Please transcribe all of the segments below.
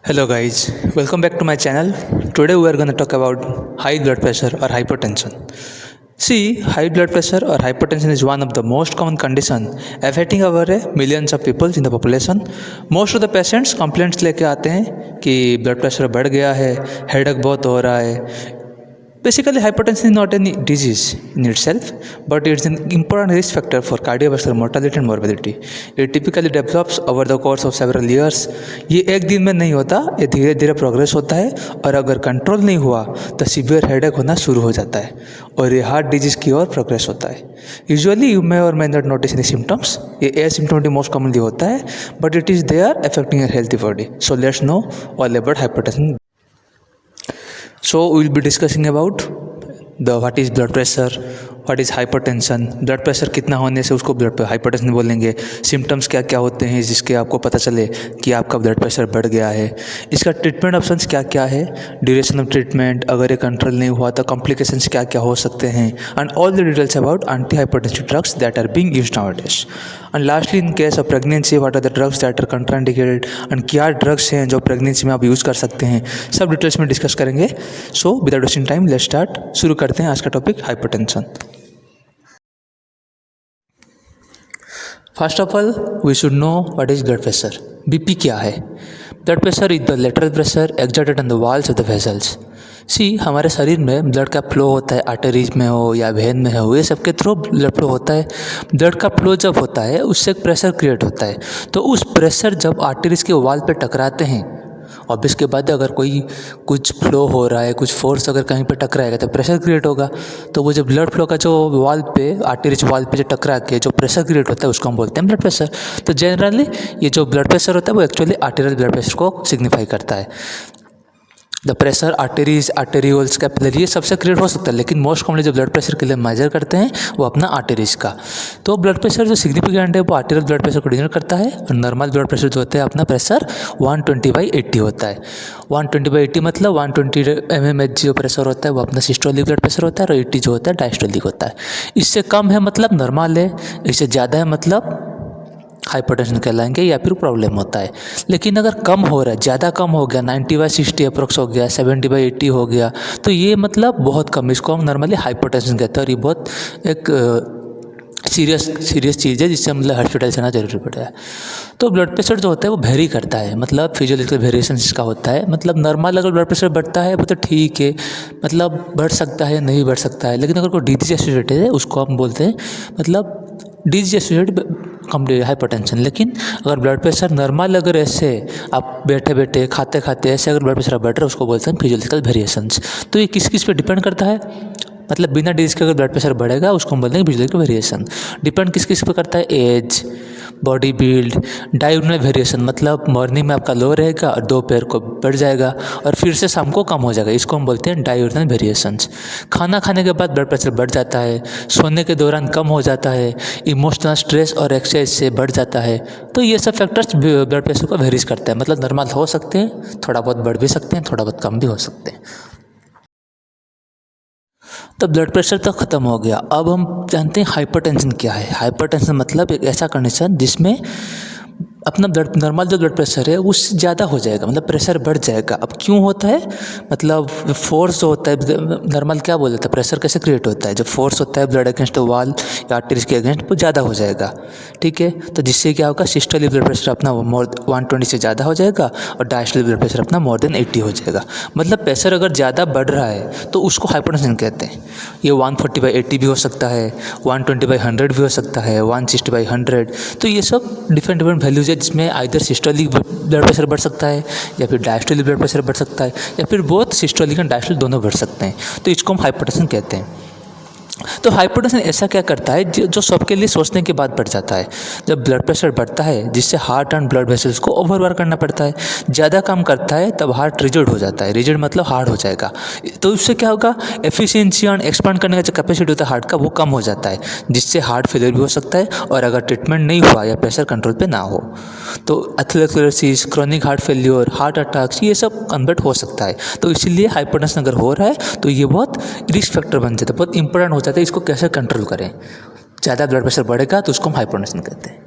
Hello guys, welcome back to my channel. Today we are going to talk about high blood pressure or hypertension. See, high blood pressure or hypertension is one of the most common condition affecting over millions of people in the population. Most of the patients complaints लेके आते हैं कि blood pressure बढ़ गया है, headache बहुत हो रहा है. Basically, hypertension is not any disease in itself, but it's an important risk factor for cardiovascular mortality and morbidity. It typically develops over the course of several years. ये एक दिन में नहीं होता, ये धीरे धीरे प्रोग्रेस होता है और अगर कंट्रोल नहीं हुआ तो सीवियर हेडेक होना शुरू हो जाता है और ये हार्ट डिजीज़ की ओर प्रोग्रेस होता है. यूजुअली यू मे और may not notice any symptoms. ये एसिम्टोमेटिक मोस्ट कॉमनली होता है, but it is there affecting your healthy body. So let's know all about hypertension. So we will be discussing about what is blood pressure, what is hypertension, blood pressure कितना होने से उसको blood hypertension बोलेंगे, symptoms क्या क्या होते हैं जिसके आपको पता चले कि आपका ब्लड प्रेशर बढ़ गया है, इसका ट्रीटमेंट ऑप्शंस क्या क्या है, ड्यूरेशन ऑफ ट्रीटमेंट, अगर ये कंट्रोल नहीं हुआ तो कॉम्प्लिकेशंस क्या क्या हो सकते हैं, and all the details about anti hypertensive drugs that are being used nowadays. And lastly in case of pregnancy what are the drugs that are contraindicated and क्या ड्रग्स हैं जो प्रेगनेंसी में आप यूज़ कर सकते हैं, सब डिटेल्स में डिस्कस करेंगे. So without wasting time let's start. शुरू करते हैं आज का topic hypertension. First of all we should know what is blood pressure. BP क्या है? Blood pressure is the lateral pressure exerted on the walls of the vessels. See हमारे शरीर में ब्लड का फ्लो होता है, आर्टरीज में हो या वेन में हो, ये सब के थ्रू ब्लड फ्लो होता है. ब्लड का फ्लो जब होता है उससे एक प्रेशर क्रिएट होता है. तो उस प्रेशर जब आर्टरीज के वॉल पे टकराते हैं, और इसके बाद अगर कोई कुछ फ्लो हो रहा है, कुछ फोर्स अगर कहीं पे टकराएगा तो प्रेशर क्रिएट होगा. तो वो जो ब्लड फ्लो का जो वॉल पे आर्टरीज वॉल पे जो टकरा के जो प्रेशर क्रिएट होता है उसको हम बोलते हैं ब्लड प्रेशर. तो जनरली ये जो ब्लड प्रेशर होता है वो एक्चुअली आर्टेरियल ब्लड प्रेशर को सिग्निफाई करता है. द प्रेशर आर्टेरीज, आर्टेरियोल्स, कैपिलरी, ये सबसे क्रिएट हो सकता है, लेकिन मोस्ट कॉमनली जो ब्लड प्रेशर के लिए मेजर करते हैं वो अपना आर्टेरीज का. तो ब्लड प्रेशर जो सिग्निफिकेंट है वो आर्टेरियल ब्लड प्रेशर को डिनोट करता है, और नॉर्मल ब्लड प्रेशर जो होता है अपना प्रेशर 120/80 होता है. 120/80 मतलब 120 mmHg जो प्रेशर होता है वो अपना सिस्टोलिक ब्लड प्रेशर होता है, और 80 जो होता है डायस्टोलिक होता है. इससे कम है मतलब नॉर्मल है, इससे ज़्यादा है मतलब हाइपरटेंशन कहलाएंगे या फिर प्रॉब्लम होता है. लेकिन अगर कम हो रहा है, ज़्यादा कम हो गया, 90/60 अप्रोक्स हो गया, 70/80 हो गया, तो ये मतलब बहुत कम, इसको हम नॉर्मली हाइपरटेंशन कहते हैं. और ये बहुत एक सीरियस चीज़ है जिससे मतलब हॉस्पिटल जाना जरूरी पड़ता है. तो ब्लड प्रेशर जो होता है वो वेरी करता है, मतलब फिजियोलॉजिकल वेरिएशन इसका होता है. मतलब नॉर्मल अगर ब्लड प्रेशर बढ़ता है वो तो ठीक है, मतलब बढ़ सकता है, नहीं बढ़ सकता है. लेकिन अगर कोई डिजीज एसोसिएटेड है उसको हम बोलते हैं मतलब डिजीज एसोसिएटेड हाइपरटेंशन. लेकिन अगर ब्लड प्रेशर नॉर्मल अगर ऐसे आप बैठे बैठे खाते खाते ऐसे अगर ब्लड प्रेशर बढ़ रहा है उसको बोलते हैं फिजियोलॉजिकल वेरिएशंस. तो ये किस किस पे डिपेंड करता है, मतलब बिना डिजीज के अगर ब्लड प्रेशर बढ़ेगा उसको हम बोलते हैं फिजियोलॉजिकल वेरिएशन. डिपेंड किस किस पे करता है, age, body build, diurnal variation, मतलब मॉर्निंग में आपका लो रहेगा और दोपहर को बढ़ जाएगा और फिर से शाम को कम हो जाएगा, इसको हम बोलते हैं डायग्नल वेरिएशंस. खाना खाने के बाद ब्लड प्रेशर बढ़ जाता है, सोने के दौरान कम हो जाता है, इमोशनल स्ट्रेस और एक्सरसाइज से बढ़ जाता है. तो ये सब फैक्टर्स ब्लड प्रेशर को वेरीज करता है. मतलब नॉर्मल हो सकते हैं, थोड़ा बहुत बढ़ भी सकते हैं, थोड़ा बहुत कम भी हो सकते हैं. तो ब्लड प्रेशर तो ख़त्म हो गया. अब हम जानते हैं हाइपरटेंशन क्या है. हाइपरटेंशन मतलब एक ऐसा कंडीशन जिसमें अपना ब्लड नॉर्मल जो ब्लड प्रेशर है उससे ज़्यादा हो जाएगा, मतलब प्रेशर बढ़ जाएगा. अब क्यों होता है, मतलब फोर्स जो होता है नॉर्मल क्या बोल देता है, प्रेशर कैसे क्रिएट होता है, जब फोर्स होता है ब्लड अगेंस्ट वॉल या आर्टरीज के अगेंस्ट वो ज़्यादा हो जाएगा. ठीक है, तो जिससे क्या होगा, सिस्टोलिक ब्लड प्रेशर अपना मोर 120 से ज़्यादा हो जाएगा और डायस्टोलिक ब्लड प्रेशर अपना मोर देन 80 हो जाएगा. मतलब प्रेशर अगर ज़्यादा बढ़ रहा है तो उसको हाइपरटेंशन कहते हैं. ये 140/80 भी हो सकता है, 120/100 भी हो सकता है, 160/100. तो ये सब डिफरेंट वैल्यूज जिसमें आइदर सिस्टोलिक ब्लड प्रेशर बढ़ सकता है या फिर डायस्टोलिक ब्लड प्रेशर बढ़ सकता है, या फिर बोथ सिस्टोलिक एंड डायस्टोलिक दोनों बढ़ सकते हैं. तो इसको हम हाइपरटेंशन कहते हैं. तो हाइपरटेंशन ऐसा क्या करता है जो सबके लिए सोचने के बाद बढ़ जाता है. जब ब्लड प्रेशर बढ़ता है जिससे हार्ट एंड ब्लड वेसल्स को ओवरवर्क करना पड़ता है, ज़्यादा काम करता है, तब हार्ट रिजिड हो जाता है. रिजिड मतलब हार्ड हो जाएगा. तो इससे क्या होगा, एफिशिएंसी एंड एक्सपांड करने का जो कैपेसिटी होता है हार्ट का वो कम हो जाता है, जिससे हार्ट फेलियर भी हो सकता है. और अगर ट्रीटमेंट नहीं हुआ या प्रेशर कंट्रोल पे ना हो तो atherosclerosis, chronic heart failure, heart attacks, ये सब कन्वर्ट हो सकता है. तो इसीलिए हाइपरटेंशन अगर हो रहा है तो ये बहुत रिस्क फैक्टर बन जाता है, बहुत इंपॉर्टेंट हो जाता है. इसको कैसे कंट्रोल करें, ज़्यादा ब्लड प्रेशर बढ़ेगा तो उसको हम हाइपरटेंशन कहते हैं.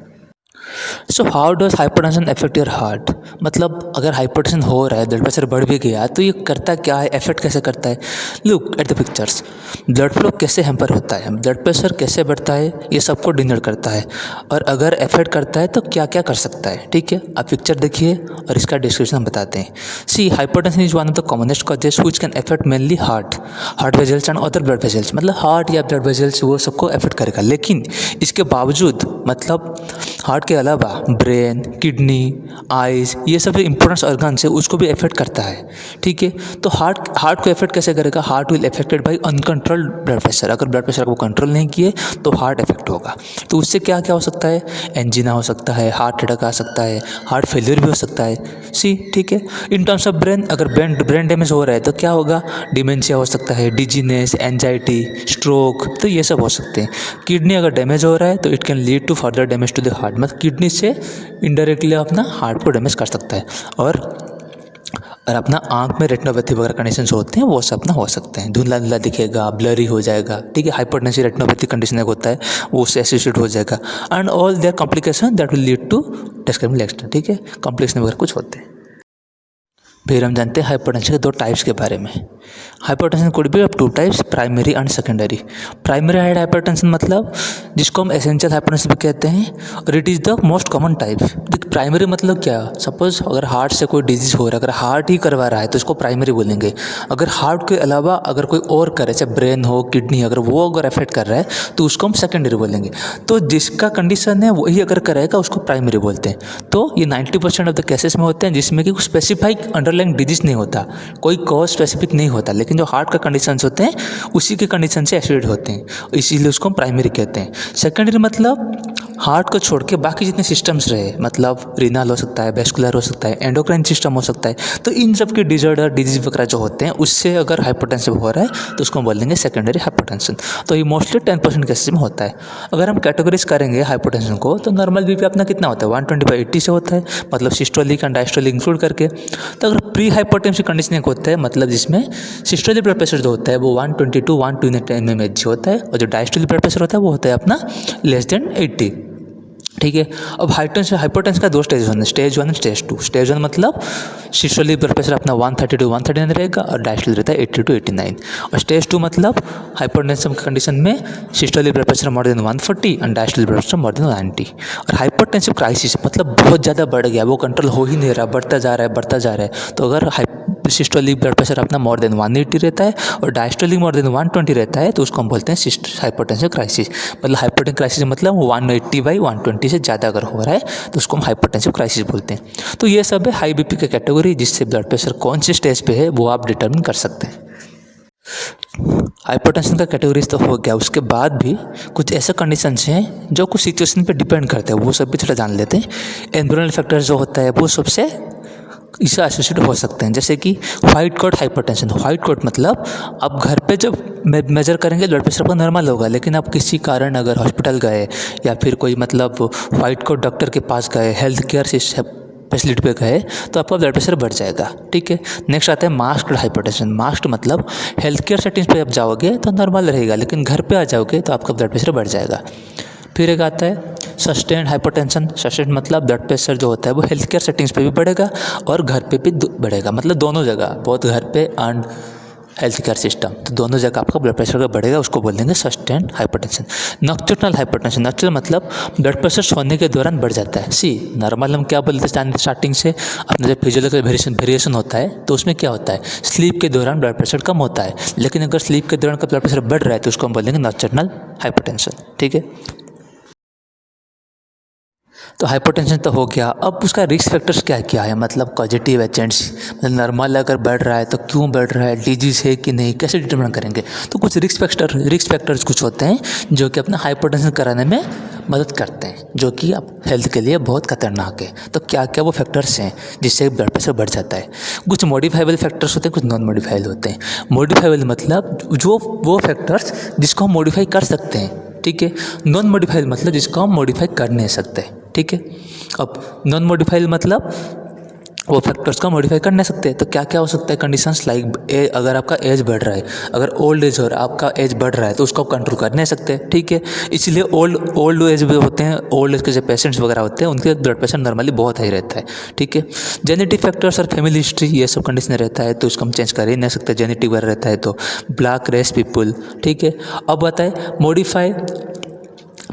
So how does hypertension affect your heart, मतलब अगर हाइपरटेंशन हो रहा है, ब्लड प्रेशर बढ़ भी गया तो ये करता क्या है, इफेक्ट कैसे करता है। Look at the pictures, blood flow कैसे हैम्पर होता है, ब्लड प्रेशर कैसे बढ़ता है, ये सबको डिनर करता है, और अगर इफेक्ट करता है तो क्या क्या कर सकता है। ठीक है, आप पिक्चर देखिए और इसका डिस्क्रिप्शन हम बताते हैं। See hypertension is one of the commonest causes which can affect mainly heart vessels and other blood vessels, मतलब हार्ट या ब्लड वेजल्स वो सबको अफेक्ट करेगा। लेकिन इसके बावजूद मतलब हार्ट के अलावा ब्रेन, किडनी, आइज़, ये सब जो इंपॉर्टेंट ऑर्गन्स है उसको भी इफेक्ट करता है। ठीक है, तो हार्ट को इफेक्ट कैसे करेगा, heart will affected by uncontrolled blood pressure. अगर ब्लड प्रेशर को कंट्रोल नहीं किए तो हार्ट इफेक्ट होगा। तो उससे क्या क्या हो सकता है, एंजीना हो सकता है, हार्ट अटैक आ सकता है, हार्ट फेलियर भी हो सकता है। सी ठीक है, इन टर्म्स ऑफ ब्रेन, अगर ब्रेन डैमेज हो रहा है तो क्या होगा, डिमेंशिया हो सकता है, डिजीनेस, एंजाइटी, स्ट्रोक, तो ये सब हो सकते हैं। किडनी अगर डैमेज हो रहा है तो it can lead to further damage to the heart, मतलब किडनी से इनडायरेक्टली अपना हार्ट को डैमेज कर सकता है। और अपना आंख में रेटिनोपैथी वगैरह कंडीशंस होते हैं वो सब अपना हो सकते हैं, धुंधला धुंधला दिखेगा, ब्लरी हो जाएगा। ठीक है, हाइपरटेंसिव रेटिनोपैथी कंडीशन एक होता है वो उससे एसोसिएट हो जाएगा, and all their complication that will lead to discriminate extent. ठीक है, कॉम्प्लिकेशन वगैरह कुछ होते हैं। फिर हम जानते हैं हाइपरटेंशन के दो टाइप्स के बारे में। Hypertension could be of two types, primary and secondary. Primary hypertension मतलब जिसको हम एसेंशियल हाइपरटेंशन भी कहते हैं, और it is the most common type. Primary मतलब क्या, सपोज अगर हार्ट से कोई डिजीज़ हो रहा है, अगर हार्ट ही करवा रहा है तो इसको प्राइमरी बोलेंगे। अगर हार्ट के अलावा अगर कोई और करे, चाहे ब्रेन हो, किडनी, अगर वो अगर अफेक्ट कर रहा है तो उसको हम सेकेंडरी बोलेंगे। तो जिसका कंडीशन है वही अगर करेगा उसको प्राइमरी बोलते हैं। तो ये 90% ऑफ द केसेस में होते हैं जिसमें कि कुछ स्पेसिफिक अंडरलाइंग डिजीज नहीं होता, कोई कॉज स्पेसिफिक नहीं होता, लेकिन जो हार्ट का कंडीशंस होते हैं उसी के कंडीशन से एसोसिएटेड होते हैं, इसीलिए उसको हम प्राइमरी कहते हैं। सेकेंडरी मतलब हार्ट को छोड़ के बाकी जितने सिस्टम्स रहे, मतलब रीनल हो सकता है, वेस्कुलर हो सकता है, एंडोक्राइन सिस्टम हो सकता है, तो इन सब के डिजॉर्डर, डिजीज वगैरह जो होते हैं उससे अगर हाइपरटेंशन हो रहा है तो उसको हम बोलेंगे सेकेंडरी हाइपरटेंशन। तो ये मोस्टली 10% केसेस में होता है। अगर हम कैटेगरीज करेंगे हाइपरटेंशन को तो नॉर्मल बीपी अपना कितना होता है, 120/80 से होता है, मतलब सिस्टोलिक एंड डायस्टोलिक इंक्लूड करके। तो अगर प्री हाइपरटेंसिव कंडीशन एक होता है, मतलब जिसमें सिस्टोलिक ब्लड प्रेशर जो होता है वो 120 to 120 mmHg होता है, और जो डायस्टोलिक ब्लड प्रेशर होता है वो होता है अपना लेस देन 80। ठीक है, अब हाइपरटेंशन का दो स्टेज होते हैं, स्टेज 1 एंड स्टेज 2। स्टेज 1 मतलब सिस्टोलिक ब्लड प्रेशर अपना 130 to 139 रहेगा और डायस्टोलिक रहता है 80 to 89। और स्टेज 2 मतलब हाइपरटेंशन कंडीशन में systolic blood pressure more than 140 and diastolic blood pressure more than 90। और हाइपरटेंसिव क्राइसिस मतलब बहुत ज़्यादा बढ़ गया, वो कंट्रोल हो ही नहीं रहा, बढ़ता जा रहा है। तो अगर सिस्टोलिक ब्लड प्रेशर अपना मोर देन 180 रहता है और डायस्टोलिक मोर देन 120 रहता है तो उसको हम बोलते हैं हाइपरटेंसिव क्राइसिस। मतलब हाइपरटेंसिव क्राइसिस मतलब 180/120 से ज़्यादा अगर हो रहा है तो उसको हम हाइपरटेंसिव क्राइसिस बोलते हैं। तो ये सब है हाई बीपी की कैटेगरी, जिससे ब्लड प्रेशर कौन से स्टेज पे है वो आप डिटर्मिन कर सकते हैं। हाइपरटेंशन का कैटेगरीज तो हो गया, उसके बाद भी कुछ ऐसे कंडीशंस हैं जो कुछ सिचुएशन पे डिपेंड करते हैं, वो सब भी थोड़ा जान लेते हैं। एनवायरनमेंटल फैक्टर्स जो होता है वो सबसे इससे एसोसिएट हो सकते हैं, जैसे कि white coat hypertension. White coat मतलब आप घर पे जब मेजर करेंगे ब्लड प्रेशर आपका नॉर्मल होगा, लेकिन आप किसी कारण अगर हॉस्पिटल गए या फिर कोई मतलब व्हाइट कोट डॉक्टर के पास गए, हेल्थ केयर फैसिलिटी पे गए तो आपका ब्लड प्रेशर बढ़ जाएगा। ठीक है, नेक्स्ट आता है मास्क्ड हाइपरटेंशन। मास्क्ड मतलब हेल्थ केयर सेटिंग्स पे आप जाओगे तो नॉर्मल रहेगा, लेकिन घर पे आ जाओगे तो आपका ब्लड प्रेशर बढ़ जाएगा। फिर एक आता है सस्टेन्ड हाइपरटेंशन। सस्टेन्ड मतलब ब्लड प्रेशर जो होता है वो हेल्थ केयर सेटिंग्स पे भी बढ़ेगा और घर पे भी बढ़ेगा, मतलब दोनों जगह, बहुत घर पे एंड हेल्थ केयर सिस्टम, तो दोनों जगह आपका ब्लड प्रेशर का बढ़ेगा, उसको बोल देंगे sustained hypertension. Nocturnal hypertension, nocturnal मतलब ब्लड प्रेशर सोने के दौरान बढ़ जाता है। सी नॉर्मल हम क्या बोलते हैं स्टार्टिंग से, अपना जब फिजियोलॉजिकल वेरिएशन होता है तो उसमें क्या होता है, स्लीप के दौरान ब्लड प्रेशर कम होता है, लेकिन अगर स्लीप के दौरान का ब्लड प्रेशर बढ़ रहा है तो उसको हम बोलेंगे नॉक्टर्नल हाइपरटेंशन। ठीक है, तो हाइपरटेंशन तो हो गया। अब उसका रिस्क फैक्टर्स क्या क्या है, मतलब पॉजिटिव एजेंट्स, मतलब नॉर्मल अगर बढ़ रहा है तो क्यों बढ़ रहा है, डिजीज है कि नहीं, कैसे डिटरमिन करेंगे। तो कुछ रिस्क फैक्टर्स कुछ होते हैं जो कि अपना हाइपरटेंशन कराने में मदद करते हैं, जो कि आप हेल्थ के लिए बहुत खतरनाक है। तो क्या क्या वो फैक्टर्स हैं जिससे ब्लड प्रेशर बढ़ जाता है। कुछ मॉडिफाइबल फैक्टर्स होते हैं, कुछ नॉन मॉडिफाइबल होते हैं। मॉडिफाइबल मतलब जो वो फैक्टर्स जिसको हम मॉडिफाई कर सकते हैं। ठीक है, नॉन मॉडिफाइबल मतलब जिसको हम मॉडिफाई कर नहीं सकते। ठीक है, अब नॉन मॉडिफाइबल मतलब वो फैक्टर्स का मॉडिफाई कर नहीं सकते। तो क्या क्या हो सकता है कंडीशंस, लाइक अगर आपका एज बढ़ रहा है, अगर ओल्ड एज और आपका एज बढ़ रहा है तो उसको आप कंट्रोल कर नहीं सकते, ठीक है। इसलिए ओल्ड एज भी होते हैं, ओल्ड एज के जो पेशेंट्स वगैरह होते हैं उनके ब्लड प्रेशर नॉर्मली बहुत हाई रहता है, ठीक है। जेनेटिक फैक्टर्स और फैमिली हिस्ट्री ये सब कंडीशन रहता है तो उसको हम चेंज कर ही नहीं सकते, जेनेटिक वगैरह रहता है तो। ब्लैक रेस पीपल, ठीक है। अब बताए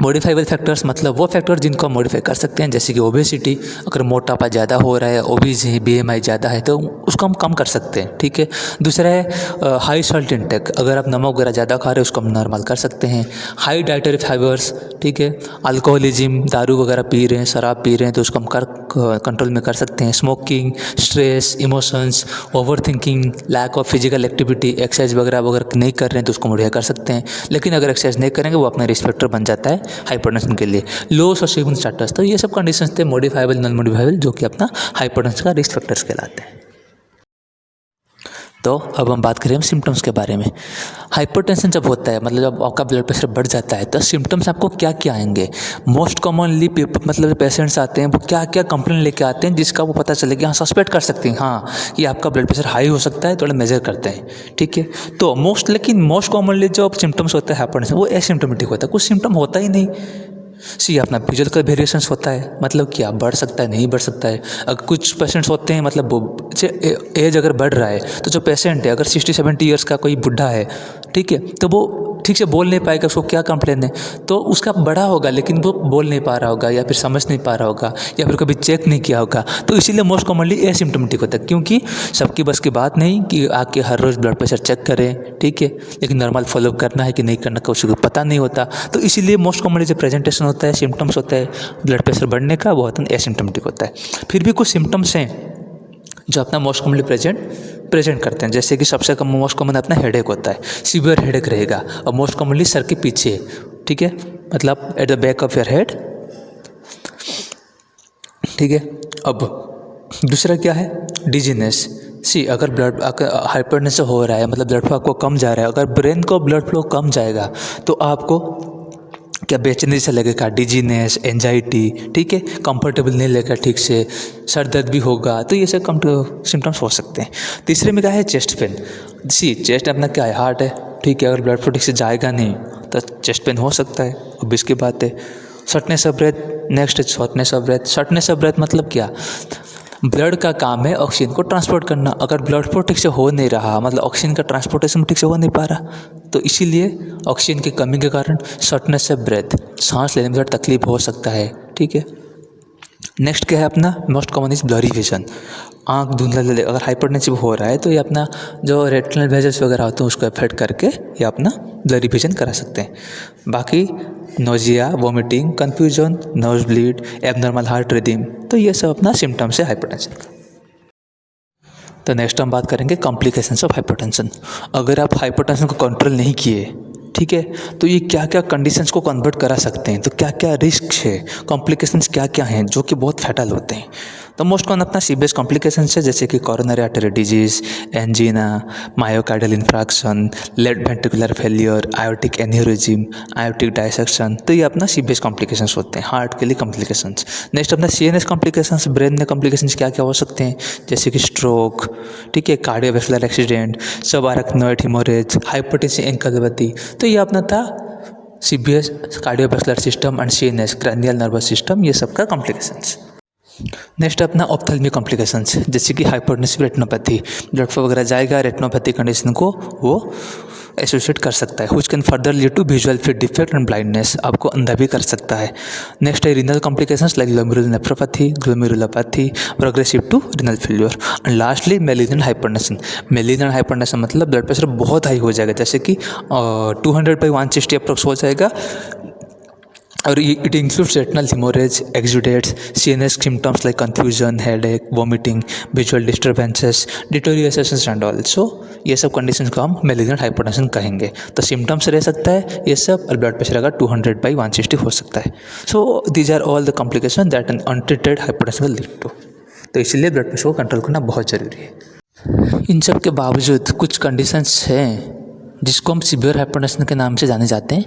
मॉडिफाइबल फैक्टर्स, मतलब वो फैक्टर जिनको हम मॉडिफाई कर सकते हैं, जैसे कि ओबेसिटी, अगर मोटापा ज़्यादा हो रहा है, ओबीज है, बीएमआई ज़्यादा है तो उसको हम कम कर सकते हैं, ठीक है। दूसरा है हाई सॉल्ट इंटेक, अगर आप नमक वगैरह ज़्यादा खा रहे हो उसको हम नॉर्मल कर सकते हैं। हाई डाइटरी फाइबर्स, ठीक है। अल्कोहलिज्म, दारू वगैरह पी रहे हैं, शराब पी रहे हैं तो उसको हम कंट्रोल में कर सकते हैं। Smoking, stress, emotions, over thinking, lack of physical activity, exercise वगैरह अगर नहीं कर रहे हैं तो उसको मॉडिफाई कर सकते हैं। लेकिन अगर एक्सरसाइज नहीं करेंगे वो अपना रिस्क फैक्टर बन जाता है हाइपरटेंशन के लिए। लोस और शेविंग स्टेटस, तो ये सब कंडीशंस थे मॉडिफाइबल नॉन मॉडिफाइबल जो कि अपना हाइपरटेंशन का रिस्क फैक्टर्स कहलाते हैं। तो अब हम बात करें सिम्टम्स के बारे में। हाइपरटेंशन जब होता है, मतलब जब आपका ब्लड प्रेशर बढ़ जाता है तो सिम्टम्स आपको क्या क्या आएंगे। मोस्ट कॉमनली मतलब पेशेंट्स आते हैं वो क्या क्या कंप्लेन लेके आते हैं जिसका वो पता चले कि हाँ सस्पेक्ट कर सकते हैं हाँ कि आपका ब्लड प्रेशर हाई हो सकता है, थोड़ा मेजर करते हैं, ठीक है। तो लेकिन मोस्ट कॉमनली जो सिम्टम्स होता है हाइपरटेंशन वो एसिम्टोमेटिक होता है, कुछ सिम्टम होता ही नहीं। अपना फिजिकल वेरिएशंस होता है, मतलब क्या बढ़ सकता है नहीं बढ़ सकता है। अगर कुछ पेशेंट्स होते हैं मतलब एज अगर बढ़ रहा है तो जो पेशेंट है अगर 60-70 ईयर्स का कोई बुढ़ा है, ठीक है, तो वो ठीक से बोल नहीं पाएगा, उसको क्या कंप्लेन है, तो उसका बड़ा होगा लेकिन वो बोल नहीं पा रहा होगा या फिर समझ नहीं पा रहा होगा या फिर कभी चेक नहीं किया होगा। तो इसीलिए मोस्ट कॉमनली एसिम्टोमेटिक होता है, क्योंकि सबकी बस की बात नहीं कि आके हर रोज़ ब्लड प्रेशर चेक करें, ठीक है, लेकिन नॉर्मल फॉलोअप करना है कि नहीं करना का उसको पता नहीं होता। तो इसीलिए मोस्ट कॉमनली जो प्रेजेंटेशन होता है, सिम्टम्स होता है ब्लड प्रेशर बढ़ने का, वो होता है एसिम्टोमेटिक होता है। फिर भी कुछ सिम्टम्स हैं जो अपना मोस्ट कॉमनली प्रेजेंट करते हैं, जैसे कि सबसे कम मोस्ट कॉमन अपना हेडेक होता है, सीवियर हेडेक रहेगा और मोस्ट कॉमनली सर के पीछे, ठीक है, मतलब at the back of your head, ठीक है। अब दूसरा क्या है, डिजीनेस। अगर ब्लड हाइपरटेंशन हो रहा है मतलब ब्लड फ्लो आपको कम जा रहा है, अगर ब्रेन को ब्लड फ्लो कम जाएगा तो आपको क्या बेचैनी से लगेगा, डिजीनेस, एंजाइटी, ठीक है, कंफर्टेबल नहीं लगेगा ठीक से, सर दर्द भी होगा, तो ये सब सिम्टम्स हो सकते हैं। तीसरे में क्या है, चेस्ट पेन। चेस्ट अपना क्या है, हार्ट है, ठीक है, अगर ब्लड फ्लो ठीक से जाएगा नहीं तो चेस्ट पेन हो सकता है, अब इसकी बात है। शॉर्टनेस ऑफ ब्रेथ, नेक्स्ट है shortness of breath. Shortness of breath मतलब क्या, ब्लड का काम है ऑक्सीजन को ट्रांसपोर्ट करना, अगर ब्लड फ्लो ठीक से हो नहीं रहा, मतलब ऑक्सीजन का ट्रांसपोर्टेशन ठीक से हो नहीं पा रहा, तो इसीलिए ऑक्सीजन की कमी के कारण शॉर्टनेस ऑफ ब्रेथ, सांस लेने में थोड़ा तकलीफ हो सकता है, ठीक है। नेक्स्ट क्या है अपना, most common is blurry vision, आँख धुंधला लगे। अगर हाइपरटेंसिव हो रहा है तो ये अपना जो रेटिनल वेजल्स वगैरह होते हैं उसको अफेक्ट करके ये अपना ब्लरी विजन करा सकते हैं। बाकी nausea, vomiting, confusion, nose bleed, abnormal heart rhythm, तो ये सब अपना सिम्टम्स है हाइपरटेंशन का। तो नेक्स्ट हम बात करेंगे कॉम्प्लिकेशंस ऑफ हाइपरटेंशन। अगर आप हाइपरटेंशन को कंट्रोल नहीं किए, ठीक है, तो ये क्या क्या कंडीशंस को कन्वर्ट करा सकते हैं, तो क्या क्या रिस्क है, कॉम्प्लिकेशंस क्या क्या हैं जो कि बहुत फैटल होते हैं। तो मोस्ट कॉमन अपना सीरियस कॉम्प्लिकेशंस है, जैसे कि coronary artery disease, angina, myocardial infarction, left ventricular failure, aortic aneurysm, aortic dissection, तो ये अपना सीरियस कॉम्प्लिकेशंस होते हैं, हार्ट के लिए कॉम्प्लिकेशंस। नेक्स्ट अपना सीएनएस कॉम्प्लिकेशंस, ब्रेन में कॉम्प्लिकेशंस क्या क्या हो सकते हैं, जैसे कि स्ट्रोक, ठीक है, कार्डियोवैस्कुलर एक्सीडेंट, सब आरकनॉइड हेमोरेज, हाइपरटेंसिव एंकेफेलोपैथी, तो ये अपना था CBS, cardiovascular system and CNS, cranial nervous system, ये सब का कॉम्प्लिकेशंस। नेक्स्ट अपना ऑप्थेल्मिक कॉम्प्लिकेशंस, जैसे कि हाइपरटेंसिव रेटिनोपैथी, ब्लड फ्लो वगैरह जाएगा, रेटिनोपैथी कंडीशन को वो एसोसिएट कर सकता है, which can further lead to visual field defect and blindness, आपको अंधा भी कर सकता है। नेक्स्ट है renal complications like glomerulonephropathy, glomerulopathy, progressive to renal failure, and lastly malignant hypertension. Malignant hypertension मतलब ब्लड प्रेशर बहुत हाई हो जाएगा, जैसे कि 200/160 अप्रोक्स हो जाएगा, और it includes retinal haemorrhage, exudates, CNS symptoms like confusion, headache, vomiting, visual disturbances, deteriorations and all. So ये सब कंडीशंस को हम मेलिग्नेंट हाइपरटेंशन कहेंगे। तो सिम्टम्स रह सकता है ये सब, और ब्लड प्रेशर अगर 200/160 हो सकता है। So these are all the complication that an untreated hypertension will lead to. तो इसलिए ब्लड प्रेशर को कंट्रोल करना बहुत ज़रूरी है। इन सब के बावजूद कुछ कंडीशंस हैं जिसको हम सीवियर हाइपरटेंशन के नाम से जाने जाते हैं,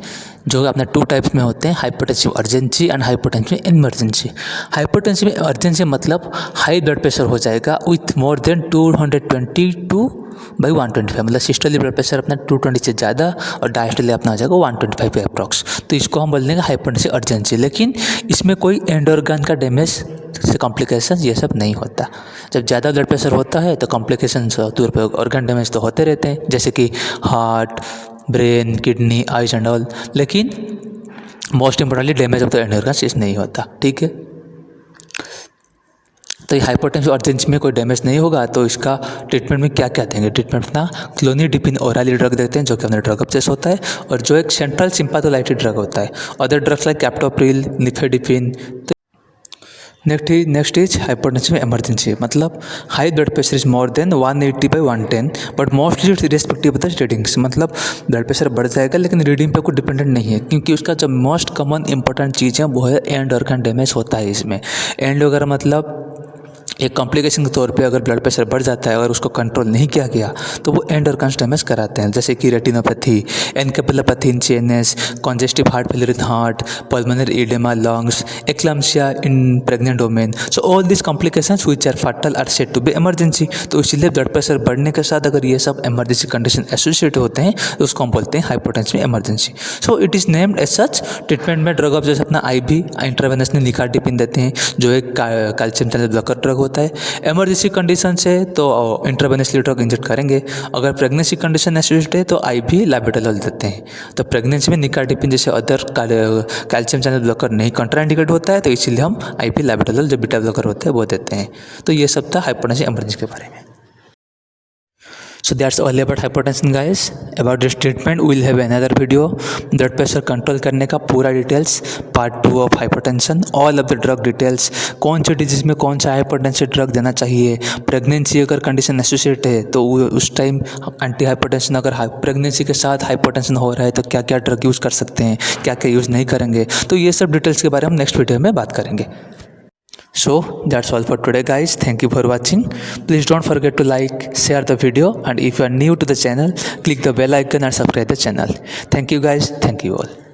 जो अपने 2 टाइप्स में होते हैं, hypertensive urgency and hypertensive emergency. Hypertensive urgency मतलब हाई ब्लड प्रेशर हो जाएगा विथ मोर देन 222/125, मतलब सिस्टोलिक ब्लड प्रेशर अपना 220 से ज़्यादा और डायस्टोलिक अपना हो जाएगा 125 पे अप्रॉक्स। तो इसको हम बोल देंगे हाइपरटेंसिव अर्जेंसी। लेकिन इसमें कोई एंड ऑर्गन का डैमेज से कॉम्प्लिकेशन ये सब नहीं होता। जब ज़्यादा ब्लड प्रेशर होता है तो कॉम्प्लिकेशंस दूर पे ऑर्गन डैमेज तो होते रहते हैं, जैसे कि heart, brain, kidney, eyes and all. लेकिन most importantly damage of the end organs is नहीं होता। ठीक है, तो ये हाइपरटेंसिव अर्जेंसी में कोई डैमेज नहीं होगा। तो इसका ट्रीटमेंट में क्या क्या देंगे? ट्रीटमेंट ना क्लोनिडिपिन ओरली ड्रग देते हैं, जो कि अपना ड्रग ऑब्सेस होता है और जो एक सेंट्रल सिंपैथोलाइटिक ड्रग होता है। Other drugs like captopril, nifedipine. Next is hypertensive emergency, मतलब high blood pressure is more than 180/110 but mostly it's respective of the readings. मतलब ब्लड प्रेशर बढ़ जाएगा लेकिन रीडिंग पे कोई डिपेंडेंट नहीं है, क्योंकि उसका जो मोस्ट कॉमन इंपॉर्टेंट चीज़ है वो है एंड ऑर्गन डैमेज होता है इसमें। एंड वगैरह मतलब एक कॉम्प्लिकेशन के तौर पे अगर ब्लड प्रेशर बढ़ जाता है, अगर उसको कंट्रोल नहीं किया गया तो वो एंड ऑर्गन्स डैमेज कराते हैं, जैसे कि retinopathy, encephalopathy in CNS, congestive heart failure in heart, pulmonary oedema lungs, eclampsia in pregnant women. So all this complications which are fatal are said to be emergency. तो इसीलिए blood pressure बढ़ने के साथ अगर ये सब इमरजेंसी कंडीशन एसोसिएट होते हैं तो उसको हम बोलते हैं hypertensive emergency. So it is named as such. Treatment में ड्रग ऑफ जैसे अपना IV इंट्रावेनसली निकार्डिपिन देते हैं, जो एक कैल्शियम चैनल ब्लॉकर ड्रग होता है। इमरजेंसी कंडीशन से तो इंट्रावेनसली ड्रग इंजेक्ट करेंगे। अगर प्रेगनेंसी कंडीशन एसोसिएटेड है तो IV लाइबेटोलॉल देते हैं। तो प्रेगनेंसी में निकार्डिपिन जैसे अदर कैल्शियम चैनल ब्लॉकर नहीं कंट्राइंडिकेट होता है, तो इसीलिए हम IV लाइबेटोलॉल जो बीटा ब्लॉकर होता है वो देते हैं। तो ये सब था हाइपरटेंसिव इमरजेंसी के बारे में। So that's all about hypertension guys. About this treatment we will have another video, blood pressure control करने का पूरा details, part 2 of hypertension, all of the drug details, कौन से डिजीज में कौन सा हाइपरटेंसिव ड्रग देना चाहिए, प्रेगनेंसी अगर कंडीशन एसोसिएट है तो उस टाइम एंटी हाइपरटेंशन, अगर प्रेगनेंसी के साथ हाइपरटेंशन हो रहा है तो क्या क्या ड्रग यूज़ कर सकते हैं, क्या क्या यूज़ नहीं करेंगे। तो ये सब डिटेल्स के बारे में हम नेक्स्ट वीडियो में बात करेंगे। So that's all for today guys. Thank you for watching. Please don't forget to like, share the video, and if you are new to the channel, click the bell icon and subscribe the channel. Thank you guys. Thank you all.